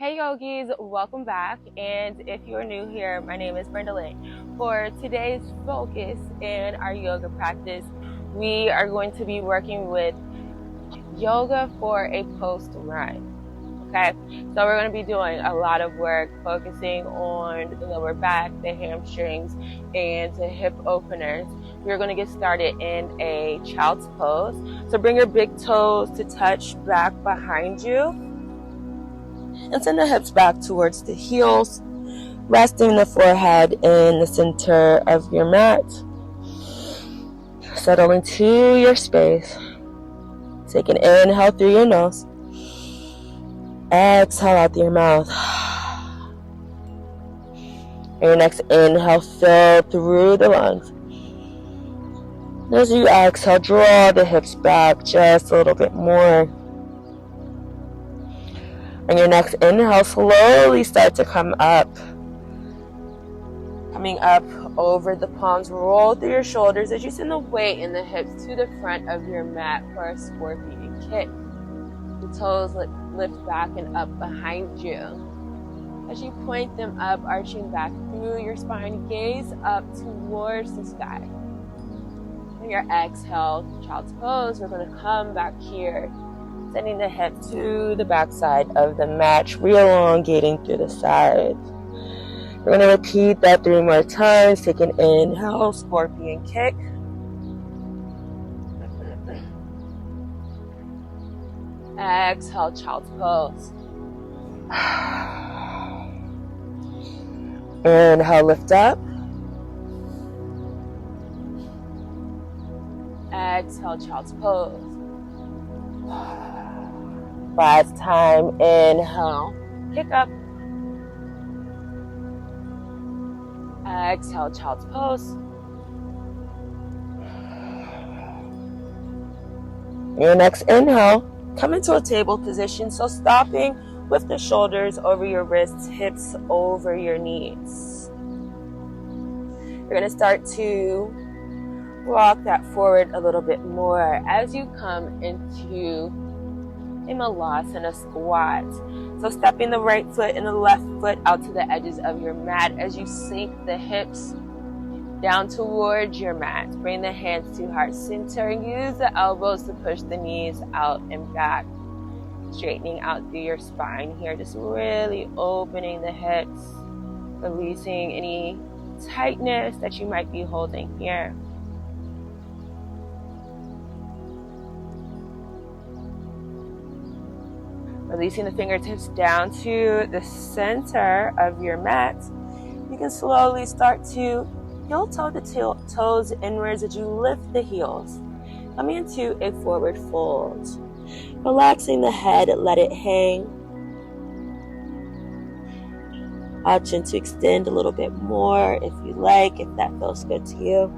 Hey yogis, welcome back. And if you're new here, my name is Brenda Lynn. For today's focus in our yoga practice, we are going to be working with yoga for a post-run. Okay, so we're going to be doing a lot of work focusing on the lower back, the hamstrings, and the hip openers. We're going to get started in a child's pose. So bring your big toes to touch back behind you. And send the hips back towards the heels, resting the forehead in the center of your mat. Settle into your space. Take an inhale through your nose. Exhale out through your mouth. And your next inhale, fill through the lungs. And as you exhale, draw the hips back just a little bit more. And your next inhale, slowly start to come up. Coming up over the palms, roll through your shoulders as you send the weight in the hips to the front of your mat for a scorpion kick. The toes lift back and up behind you. As you point them up, arching back through your spine, gaze up towards the sky. On your exhale, child's pose, we're going to come back here, sending the hips to the back side of the mat, re-elongating through the sides. We're going to repeat that 3 more times. Take an inhale, scorpion kick. Exhale, child's pose. Inhale, lift up. Exhale, child's pose. Last time, inhale, kick up. Exhale, child's pose. Your next inhale, come into a table position. So stopping with the shoulders over your wrists, hips over your knees. You're going to start to walk that forward a little bit more as you come into a malasana squat. So stepping the right foot and the left foot out to the edges of your mat as you sink the hips down towards your mat. Bring the hands to heart center and use the elbows to push the knees out and back. Straightening out through your spine here, just really opening the hips, releasing any tightness that you might be holding here. Releasing the fingertips down to the center of your mat. You can slowly start to heel toe the toes inwards as you lift the heels. Coming into a forward fold. Relaxing the head, let it hang. Option to extend a little bit more if you like, if that feels good to you.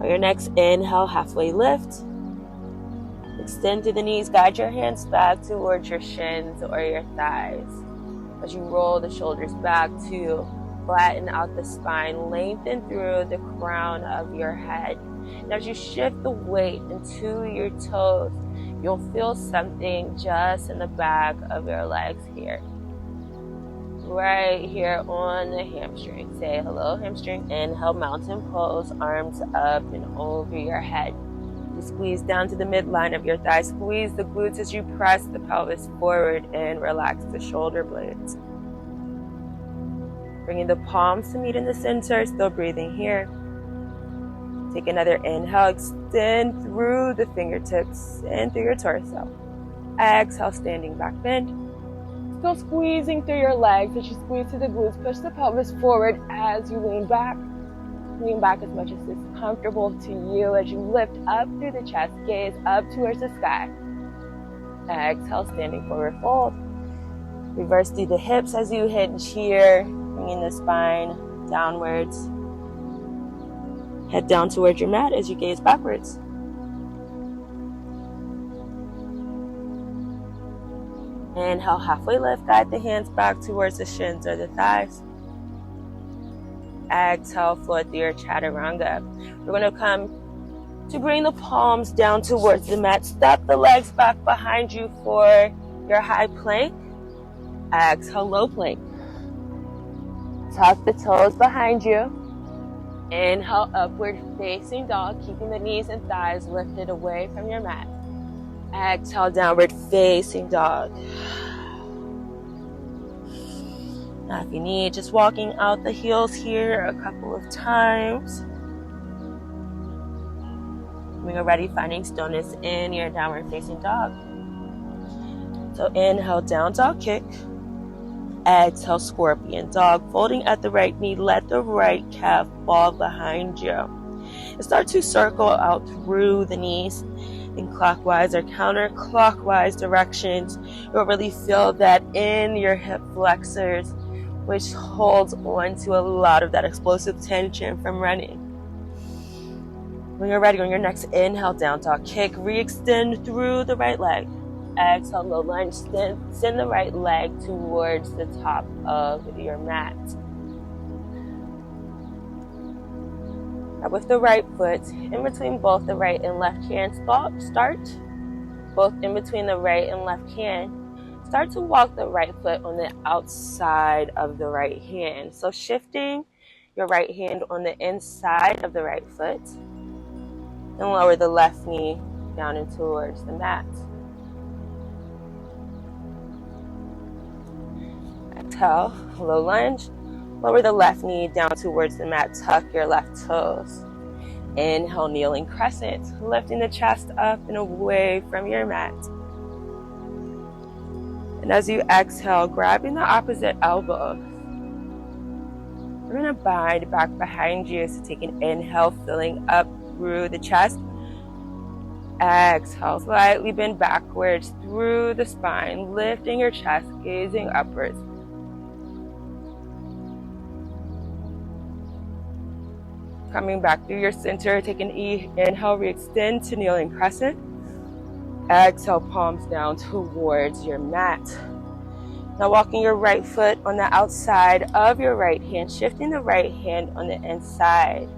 On your next inhale, halfway lift. Extend through the knees, guide your hands back towards your shins or your thighs. As you roll the shoulders back to flatten out the spine, lengthen through the crown of your head. And as you shift the weight into your toes, you'll feel something just in the back of your legs here. Right here on the hamstring. Say hello, hamstring. Inhale, mountain pose, arms up and over your head. You squeeze down to the midline of your thighs. Squeeze the glutes as you press the pelvis forward and relax the shoulder blades. Bringing the palms to meet in the center, still breathing here. Take another inhale, extend through the fingertips and through your torso. Exhale, standing back bend. Still squeezing through your legs as you squeeze through the glutes. Push the pelvis forward as you lean back. Lean back as much as is comfortable to you as you lift up through the chest, gaze up towards the sky. Exhale, standing forward fold. Reverse through the hips as you hinge here, bringing the spine downwards. Head down towards your mat as you gaze backwards. Inhale, halfway lift, guide the hands back towards the shins or the thighs. Exhale, float through your chaturanga. We're going to come to bring the palms down towards the mat. Step the legs back behind you for your high plank. Exhale, low plank. Tuck the toes behind you. Inhale, upward facing dog, keeping the knees and thighs lifted away from your mat. Exhale, downward facing dog. Now if you need, just walking out the heels here a couple of times. When you're ready, finding stillness in your downward facing dog. So inhale, down dog kick. Exhale, scorpion dog. Folding at the right knee, let the right calf fall behind you. And start to circle out through the knees in clockwise or counterclockwise directions. You'll really feel that in your hip flexors, which holds on to a lot of that explosive tension from running. When you're ready, on your next inhale, down dog kick, re-extend through the right leg. Exhale, low lunge, send the right leg towards the top of your mat. Now with the right foot, in between both the right and left hand, start both in between the right and left hand. Start to walk the right foot on the outside of the right hand. So shifting your right hand on the inside of the right foot, and lower the left knee down and towards the mat. Exhale, low lunge. Lower the left knee down towards the mat. Tuck your left toes. Inhale, kneeling crescent. Lifting the chest up and away from your mat. And as you exhale, grabbing the opposite elbow. We're going to bind back behind you. So take an inhale, filling up through the chest. Exhale, slightly bend backwards through the spine, lifting your chest, gazing upwards. Coming back through your center, take an inhale, re-extend to kneeling crescent. Exhale, palms down towards your mat. Now walking your right foot on the outside of your right hand, shifting the right hand on the inside.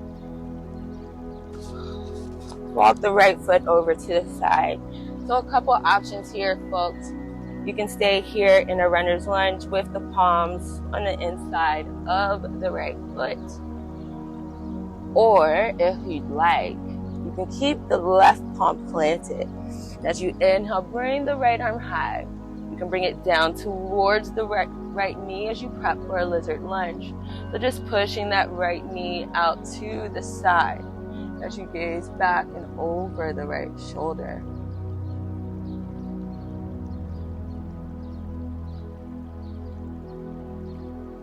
Walk the right foot over to the side. So a couple options here, folks. You can stay here in a runner's lunge with the palms on the inside of the right foot. Or if you'd like, you can keep the left palm planted. As you inhale, bring the right arm high. You can bring it down towards the right knee as you prep for a lizard lunge. So just pushing that right knee out to the side as you gaze back and over the right shoulder.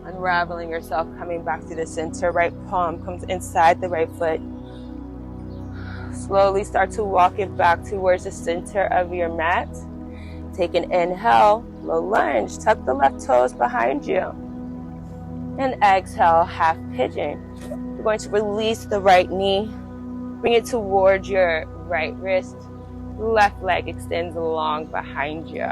Unraveling yourself, coming back to the center. Right palm comes inside the right foot. Slowly start to walk it back towards the center of your mat. Take an inhale, low lunge. Tuck the left toes behind you. And exhale, half pigeon. You're going to release the right knee. Bring it towards your right wrist. Left leg extends along behind you.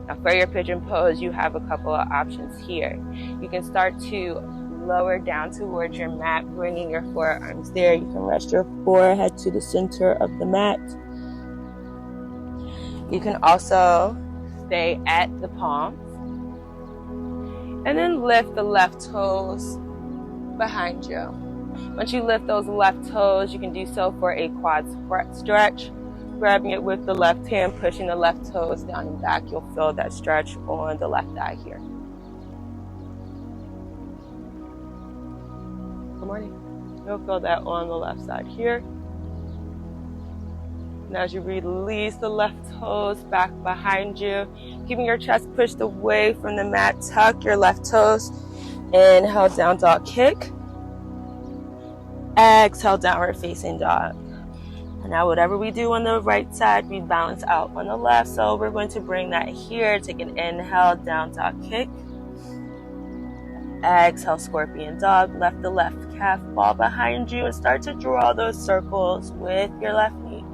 Now for your pigeon pose, you have a couple of options here. You can start to lower down towards your mat, bringing your forearms there. You can rest your forehead to the center of the mat. You can also stay at the palms. And then lift the left toes behind you. Once you lift those left toes, you can do so for a quad stretch. Grabbing it with the left hand, pushing the left toes down and back. You'll feel that stretch on the left thigh here. Good morning. You'll feel that on the left side here. And as you release the left toes back behind you, keeping your chest pushed away from the mat, tuck your left toes. Inhale, down dog kick. Exhale, downward facing dog. And now whatever we do on the right side, we balance out on the left. So we're going to bring that here. Take an inhale, down dog kick. Exhale, scorpion dog. Left the left calf fall behind you and start to draw those circles with your left knee.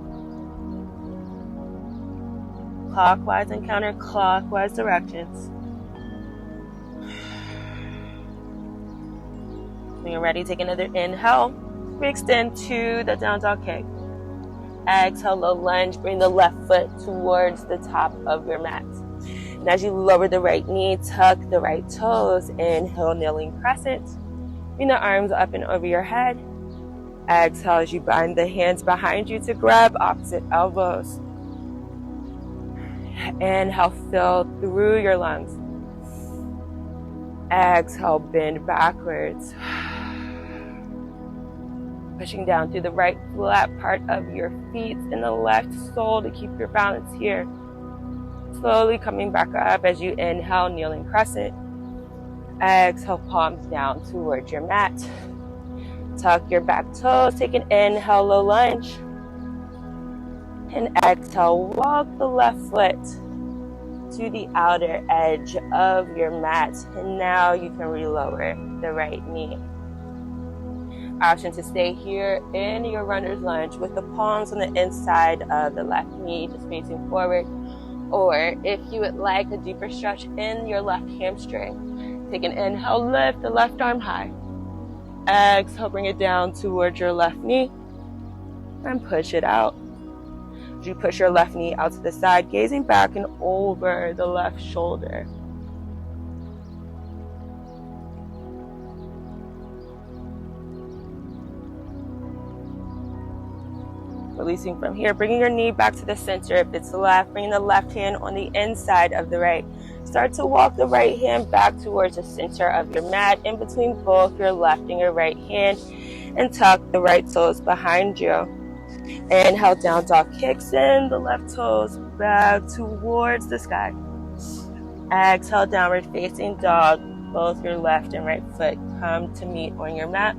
Clockwise and counterclockwise directions. When you're ready, take another inhale. Extend to the down dog kick. Exhale, low lunge. Bring the left foot towards the top of your mat. And as you lower the right knee, tuck the right toes. Inhale, kneeling crescent. Bring the arms up and over your head. Exhale as you bind the hands behind you to grab opposite elbows. Inhale, fill through your lungs. Exhale, bend backwards. Pushing down through the right flat part of your feet and the left sole to keep your balance here. Slowly coming back up as you inhale, kneeling crescent. Exhale, palms down towards your mat. Tuck your back toes. Take an inhale, low lunge. And exhale, walk the left foot to the outer edge of your mat. And now you can relower the right knee. Option to stay here in your runner's lunge with the palms on the inside of the left knee, just facing forward. Or if you would like a deeper stretch in your left hamstring, take an inhale, lift the left arm high. Exhale, bring it down towards your left knee and push it out. As you push your left knee out to the side, gazing back and over the left shoulder. Releasing from here, bringing your knee back to the center. If it's left, bringing the left hand on the inside of the right. Start to walk the right hand back towards the center of your mat, in between both your left and your right hand, and tuck the right toes behind you. Inhale, down dog kicks in, the left toes back towards the sky. Exhale, downward facing dog. Both your left and right foot come to meet on your mat.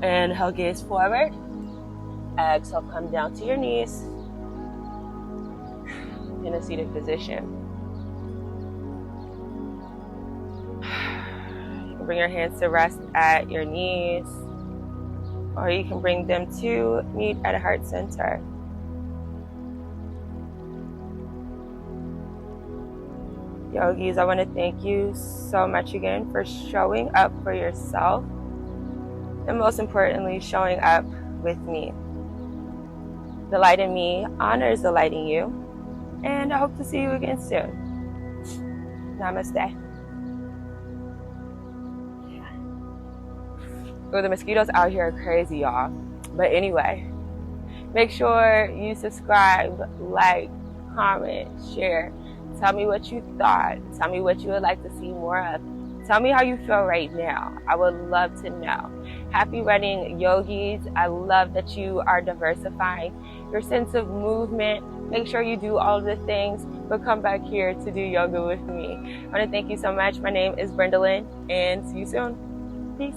Inhale, gaze forward. Exhale, come down to your knees in a seated position. You can bring your hands to rest at your knees, or you can bring them to meet at a heart center. Yogis, I want to thank you so much again for showing up for yourself, and most importantly, showing up with me. The light in me honors the light in you, and I hope to see you again soon. Namaste. Oh, the mosquitoes out here are crazy, y'all. But anyway, make sure you subscribe, like, comment, share. Tell me what you thought. Tell me what you would like to see more of. Tell me how you feel right now. I would love to know. Happy wedding, yogis. I love that you are diversifying your sense of movement. Make sure you do all the things, but come back here to do yoga with me. I want to thank you so much. My name is Brenda Lynn, and see you soon. Peace.